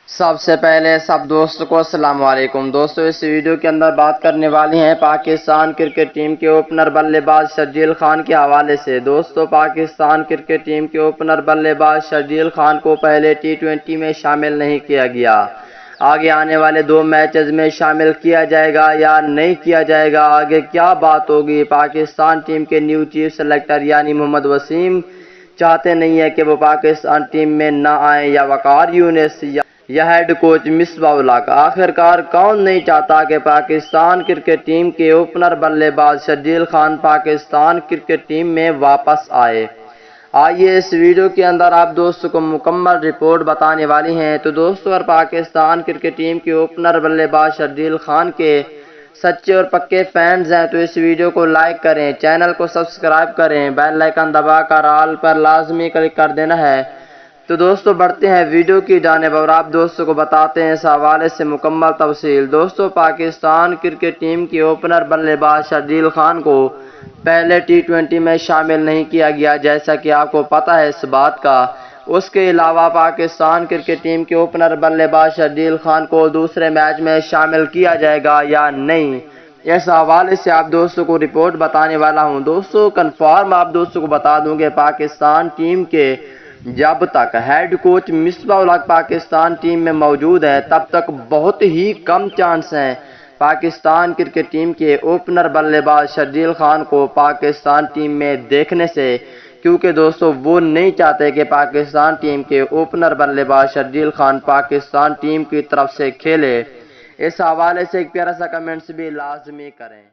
سب سے پہلے سب دوستوں کو السلام علیکم۔ دوستوں اس ویڈیو کے اندر بات کرنے والی ہیں پاکستان کرکٹ ٹیم کے اوپنر بلے باز شرجیل خان کے حوالے سے۔ دوستوں پاکستان کرکٹ ٹیم کے اوپنر بلے باز شرجیل خان کو پہلے ٹی20 میں شامل نہیں کیا گیا۔ آگے آنے والے 2 میچز میں شامل کیا جائے گا یا نہیں کیا جائے گا، آگے کیا بات ہوگی؟ پاکستان ٹیم کے نیو چیف سلیکٹر یعنی محمد وسیم چاہتے نہیں ہے کہ وہ پاکستان ٹیم میں نہ آئیں، یا وقار یونس یا ہیڈ کوچ مصباح الحق۔ آخرکار کون نہیں چاہتا کہ پاکستان کرکٹ ٹیم کے اوپنر بلے باز شرجیل خان پاکستان کرکٹ ٹیم میں واپس آئے؟ آئیے اس ویڈیو کے اندر آپ دوستوں کو مکمل رپورٹ بتانے والی ہیں۔ تو دوستوں اگر پاکستان کرکٹ ٹیم کے اوپنر بلے باز شرجیل خان کے سچے اور پکے فینز ہیں تو اس ویڈیو کو لائک کریں، چینل کو سبسکرائب کریں، بیل آئیکن دبا کر آل پر لازمی کلک کر دینا ہے۔ تو دوستوں بڑھتے ہیں ویڈیو کی جانب اور آپ دوستوں کو بتاتے ہیں اس حوالے سے مکمل تفصیل۔ دوستوں پاکستان کرکٹ ٹیم کے اوپنر بلے باز شرجیل خان کو پہلے ٹی20 میں شامل نہیں کیا گیا، جیسا کہ آپ کو پتہ ہے اس بات کا۔ اس کے علاوہ پاکستان کرکٹ ٹیم کے اوپنر بلے باز شرجیل خان کو دوسرے میچ میں شامل کیا جائے گا یا نہیں، اس حوالے سے آپ دوستوں کو رپورٹ بتانے والا ہوں۔ دوستوں کنفرم آپ دوستوں کو بتا دوں کہ پاکستان ٹیم کے جب تک ہیڈ کوچ مصباح الحق پاکستان ٹیم میں موجود ہے تب تک بہت ہی کم چانس ہیں پاکستان کرکٹ ٹیم کے اوپنر بلے باز شرجیل خان کو پاکستان ٹیم میں دیکھنے سے، کیونکہ دوستوں وہ نہیں چاہتے کہ پاکستان ٹیم کے اوپنر بلے باز شرجیل خان پاکستان ٹیم کی طرف سے کھیلے۔ اس حوالے سے ایک پیارا سا کمنٹس بھی لازمی کریں۔